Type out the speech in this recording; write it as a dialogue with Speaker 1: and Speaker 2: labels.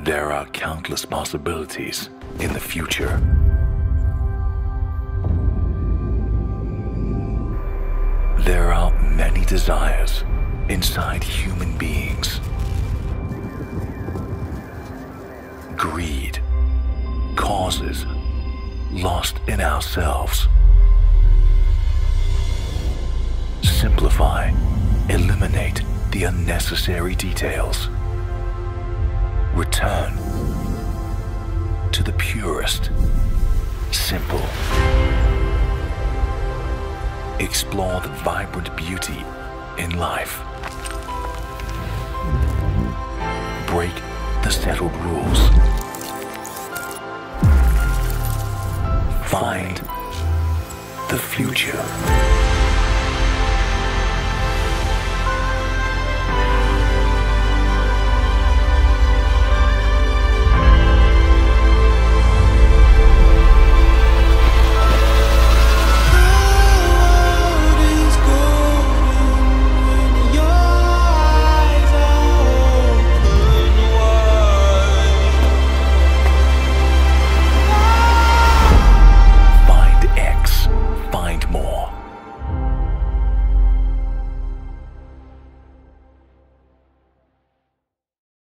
Speaker 1: There are countless possibilities in the future. There are many desires inside human beings. Greed, causes lost in ourselves. Simplify, eliminate the unnecessary details. Return to the purest, simple. Explore the vibrant beauty in life. Break the settled rules. Find the future.